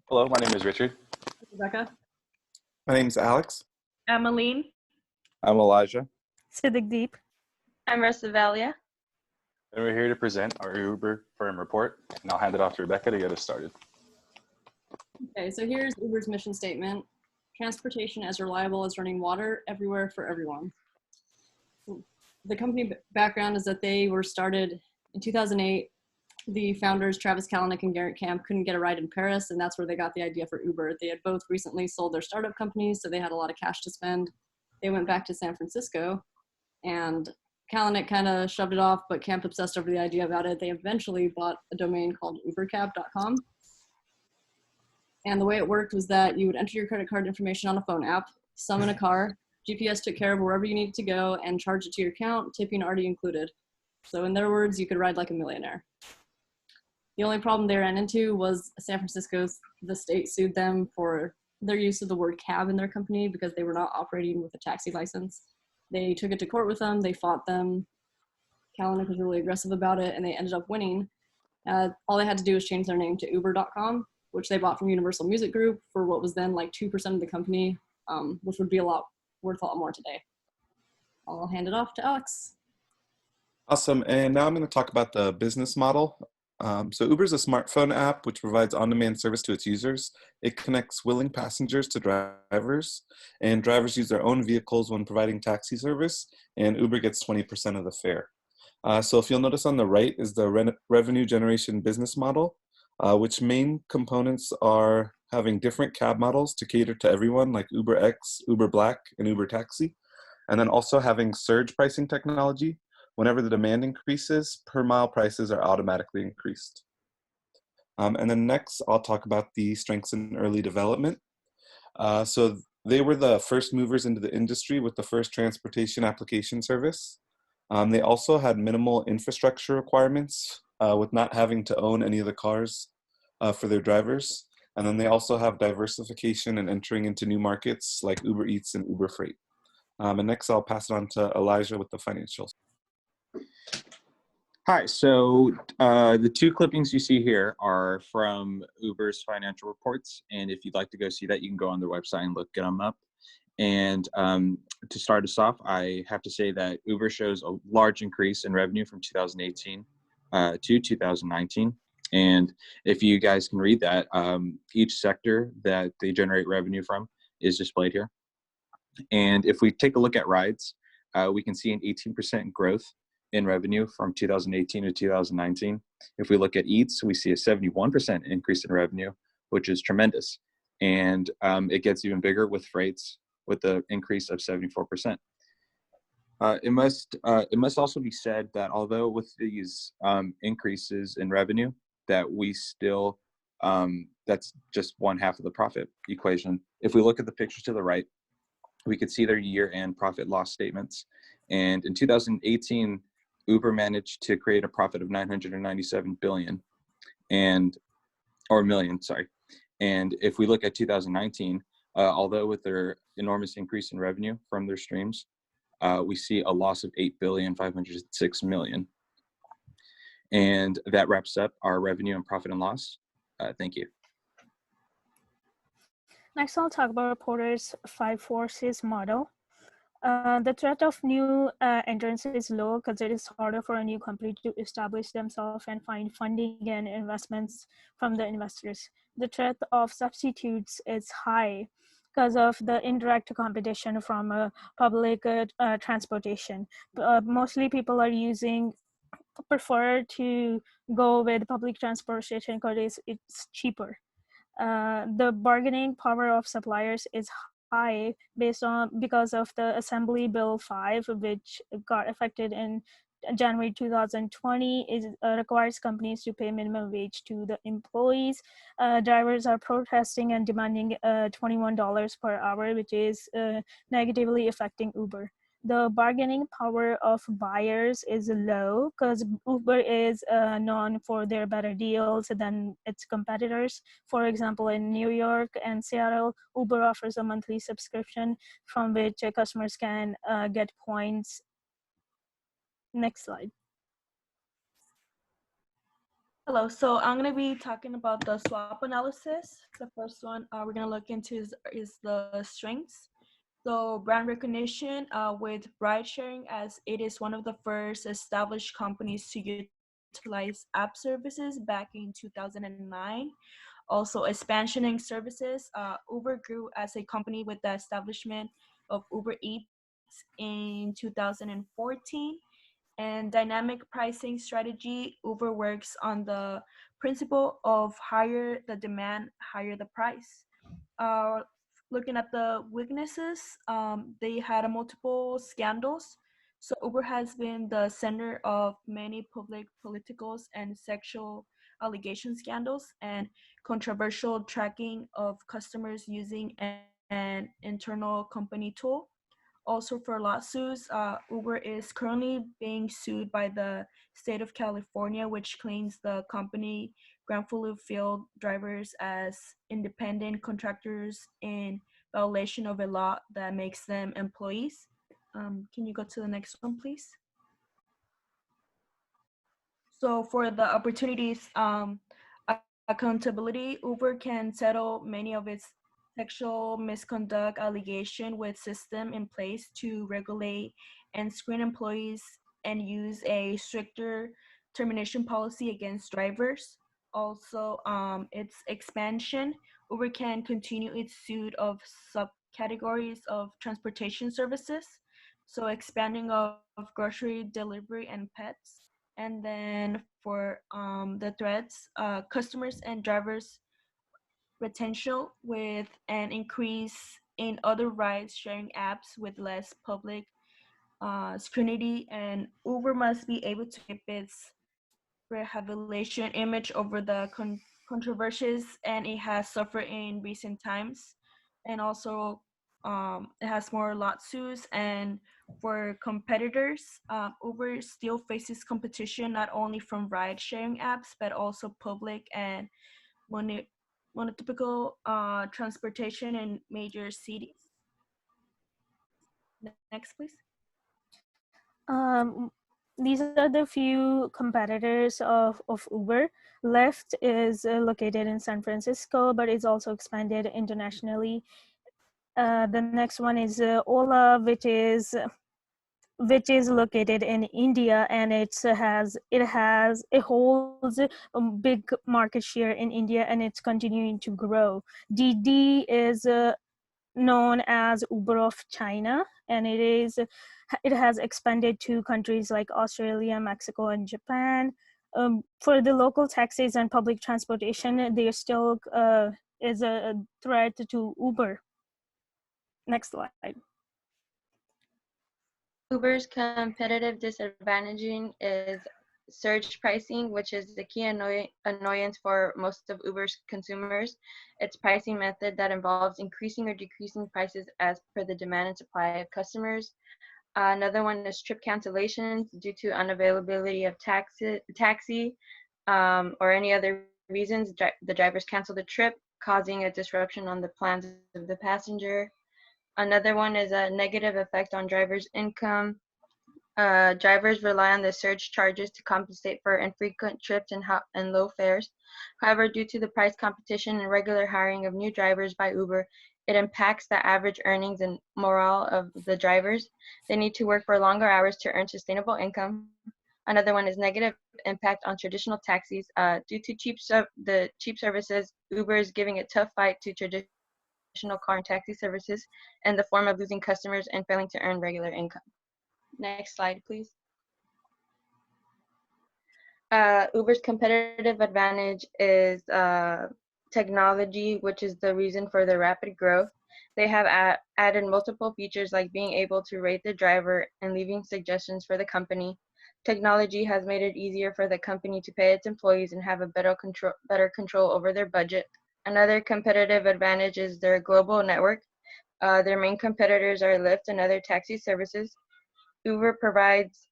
Hello, my name is Richard. Rebecca. My name's Alex. Emmeline. I'm Elijah. Siddiq. I'm Rosavalia. And we're here to present our Uber firm report, and I'll hand it off to Rebecca to get us started. Okay, so here's Uber's mission statement. Transportation as reliable as running water everywhere for everyone. The company background is that they were started in 2008. The founders, Travis Kalanick and Garrett Camp, couldn't get a ride in Paris, and that's where they got the idea for Uber. They had both recently sold their startup companies, so they had a lot of cash to spend. They went back to San Francisco, and Kalanick kind of shoved it off, but Camp obsessed over the idea about it. They eventually bought a domain called ubercab.com. And the way it worked was that you would enter your credit card information on a phone app, summon a car, GPS took care of wherever you needed to go, and charge it to your account, tipping already included. So in their words, you could ride like a millionaire. The only problem they ran into was the state sued them for their use of the word cab in their company because they were not operating with a taxi license. They took it to court with them, they fought them. Kalanick was really aggressive about it, and they ended up winning. All they had to do was change their name to uber.com, which they bought from Universal Music Group for what was then like 2% of the company, which would be worth a lot more today. I'll hand it off to Alex. Awesome. And now I'm going to talk about the business model. So Uber is a smartphone app which provides on-demand service to its users. It connects willing passengers to drivers, and drivers use their own vehicles when providing taxi service, and Uber gets 20% of the fare. So if you'll notice on the right is the revenue generation business model, which main components are having different cab models to cater to everyone, like UberX, Uber Black, and Uber Taxi, and then also having surge pricing technology. Whenever the demand increases, per mile prices are automatically increased. And then next, I'll talk about the strengths in early development. So they were the first movers into the industry with the first transportation application service. They also had minimal infrastructure requirements with not having to own any of the cars for their drivers. And then they also have diversification and entering into new markets like Uber Eats and Uber Freight. And next, I'll pass it on to Elijah with the financials. Hi, so the two clippings you see here are from Uber's financial reports. And if you'd like to go see that, you can go on their website and look them up. And to start us off, I have to say that Uber shows a large increase in revenue from 2018 to 2019. And if you guys can read that, each sector that they generate revenue from is displayed here. And if we take a look at rides, we can see an 18% growth in revenue from 2018 to 2019. If we look at Eats, we see a 71% increase in revenue, which is tremendous. And it gets even bigger with freights with the increase of 74%. It must also be said that although with these increases in revenue, that we still, that's just one half of the profit equation. If we look at the pictures to the right, we could see their year-end profit loss statements. And in 2018, Uber managed to create a profit of 997 billion million. And if we look at 2019, although with their enormous increase in revenue from their streams, we see a loss of 8,506 million. And that wraps up our revenue and profit and loss. Thank you. Next, I'll talk about Porter's 5 forces model. The threat of new entrants is low because it is harder for a new company to establish themselves and find funding and investments from the investors. The threat of substitutes is high because of the indirect competition from public transportation. Mostly people are prefer to go with public transportation because it's cheaper. The bargaining power of suppliers is high because of the Assembly Bill 5, which got affected in January 2020, requires companies to pay minimum wage to the employees. Drivers are protesting and demanding $21 per hour, which is negatively affecting Uber. The bargaining power of buyers is low because Uber is known for their better deals than its competitors. For example, in New York and Seattle, Uber offers a monthly subscription from which customers can get points. Next slide. Hello, so I'm going to be talking about the SWOT analysis. The first one we're going to look into is the strengths. So brand recognition with ride sharing, as it is one of the first established companies to utilize app services back in 2009. Also expansioning services, Uber grew as a company with the establishment of Uber Eats in 2014. And dynamic pricing strategy, Uber works on the principle of higher the demand, higher the price. Uh, Looking at the weaknesses, they had a multiple scandals. So Uber has been the center of many public politicals and sexual allegation scandals and controversial tracking of customers using an internal company tool. Also for lawsuits, Uber is currently being sued by the state of California, which claims the company wrongfully filled drivers as independent contractors in violation of a law that makes them employees. Can you go to the next one, please? So for the opportunities, accountability, Uber can settle many of its sexual misconduct allegation with system in place to regulate and screen employees and use a stricter termination policy against drivers. Also, its expansion, Uber can continue its suite of subcategories of transportation services. So expanding of grocery delivery and pets. And then for the threats, customers and drivers retention with an increase in other ride sharing apps with less public scrutiny, and Uber must be able to keep its rehabilitation image over the controversies and it has suffered in recent times. And also it has more lawsuits, and for competitors, Uber still faces competition not only from ride sharing apps but also public and monotypical transportation in major cities. Next, please. Um, these are the few competitors of Uber. Lyft is located in San Francisco, but it's also expanded internationally. The next one is Ola, which is located in India, and it holds a big market share in India, and it's continuing to grow. Didi is known as Uber of China, and it has expanded to countries like Australia, Mexico, and Japan. For the local taxis and public transportation, there still is a threat to Uber. Next slide. Uber's competitive disadvantaging is surge pricing, which is the key annoyance for most of Uber's consumers. Its pricing method that involves increasing or decreasing prices as per the demand and supply of customers. Another one is trip cancellations due to unavailability of taxi or any other reasons. The drivers cancel the trip, causing a disruption on the plans of the passenger. Another one is a negative effect on drivers' income. Drivers rely on the surge charges to compensate for infrequent trips and low fares. However, due to the price competition and regular hiring of new drivers by Uber, it impacts the average earnings and morale of the drivers. They need to work for longer hours to earn sustainable income. Another one is negative impact on traditional taxis. Due to the cheap services, Uber is giving a tough fight to traditional car and taxi services in the form of losing customers and failing to earn regular income. Next slide, please. Uber's competitive advantage is technology, which is the reason for the rapid growth. They have added multiple features like being able to rate the driver and leaving suggestions for the company. Technology has made it easier for the company to pay its employees and have a better control over their budget. Another competitive advantage is their global network. Their main competitors are Lyft and other taxi services. Uber provides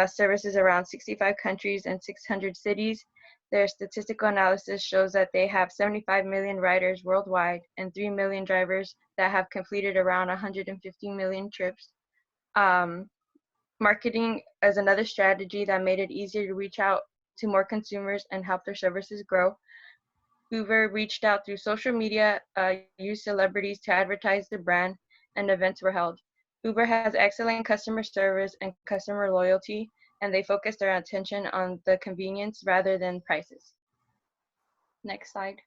services around 65 countries and 600 cities. Their statistical analysis shows that they have 75 million riders worldwide and 3 million drivers that have completed around 150 million trips. Marketing is another strategy that made it easier to reach out to more consumers and help their services grow, Uber reached out through social media, used celebrities to advertise the brand, and events were held. Uber has excellent customer service and customer loyalty, and they focus their attention on the convenience rather than prices. Next slide.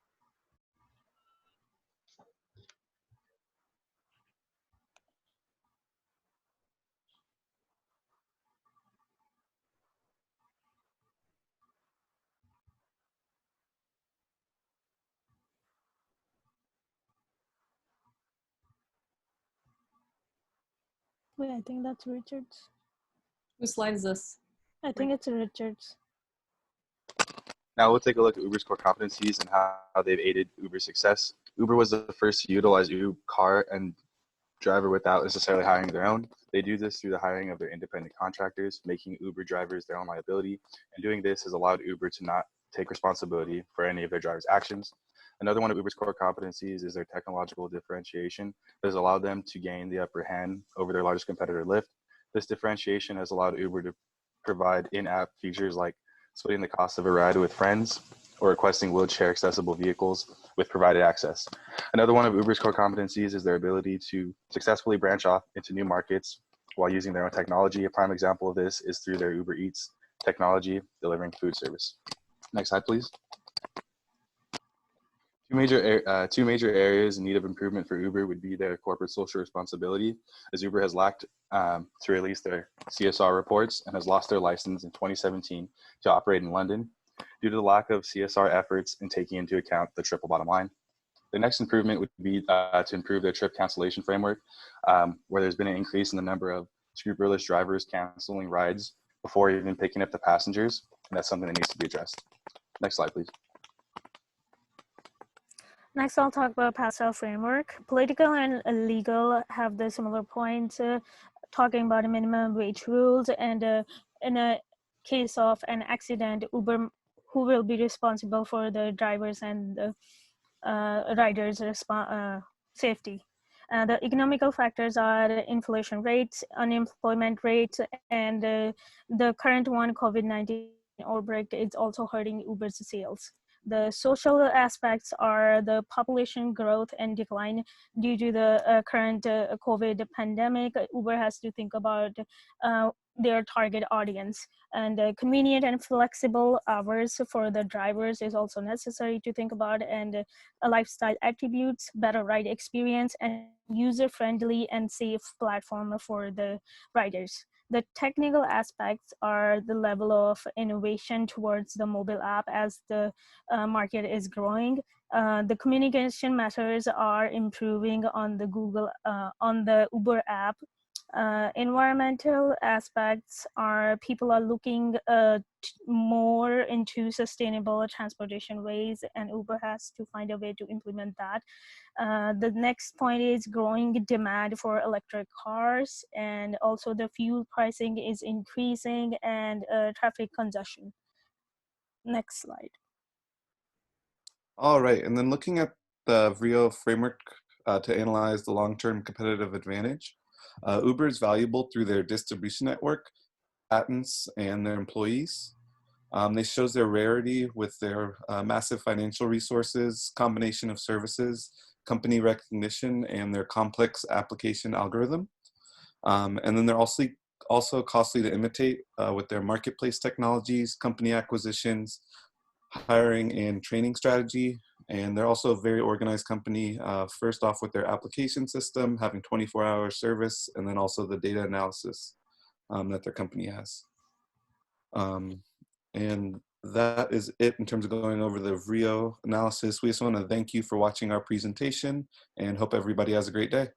Wait, I think that's Richard's. Whose slide is this? I think it's Richard's. Now we'll take a look at Uber's core competencies and how they've aided Uber's success. Uber was the first to utilize Uber car and driver without necessarily hiring their own. They do this through the hiring of their independent contractors, making Uber drivers their own liability. And doing this has allowed Uber to not take responsibility for any of their drivers' actions. Another one of Uber's core competencies is their technological differentiation that has allowed them to gain the upper hand over their largest competitor, Lyft. This differentiation has allowed Uber to provide in-app features like splitting the cost of a ride with friends or requesting wheelchair accessible vehicles with provided access. Another one of Uber's core competencies is their ability to successfully branch off into new markets while using their own technology. A prime example of this is through their Uber Eats technology delivering food service. Next slide, please. Two major areas in need of improvement for Uber would be their corporate social responsibility, as Uber has lacked to release their CSR reports and has lost their license in 2017 to operate in London due to the lack of CSR efforts and taking into account the triple bottom line. The next improvement would be to improve their trip cancellation framework, where there's been an increase in the number of scrupulous drivers canceling rides before even picking up the passengers, and that's something that needs to be addressed. Next slide, please. Next, I'll talk about pastel framework. Political and legal have the similar points, talking about minimum wage rules, and in a case of an accident, Uber, who will be responsible for the drivers and the riders' safety. The economical factors are inflation rates, unemployment rates, and the current one, COVID-19 outbreak, is also hurting Uber's sales. The social aspects are the population growth and decline due to the current COVID pandemic. Uber has to think about their target audience, and convenient and flexible hours for the drivers is also necessary to think about, and lifestyle attributes, better ride experience, and user-friendly and safe platform for the riders. The technical aspects are the level of innovation towards the mobile app as the market is growing. The communication methods are improving on the Uber app. Environmental aspects are people are looking more into sustainable transportation ways, and Uber has to find a way to implement that. The next point is growing demand for electric cars, and also the fuel pricing is increasing, and traffic congestion. Next slide. All right, and then looking at the Rio framework to analyze the long-term competitive advantage, Uber is valuable through their distribution network, patents, and their employees. This shows their rarity with their massive financial resources, combination of services, company recognition, and their complex application algorithm. And then they're also costly to imitate with their marketplace technologies, company acquisitions, hiring and training strategy. And they're also a very organized company, first off with their application system, having 24-hour service, and then also the data analysis that their company has. And that is it in terms of going over the Rio analysis. We just want to thank you for watching our presentation and hope everybody has a great day.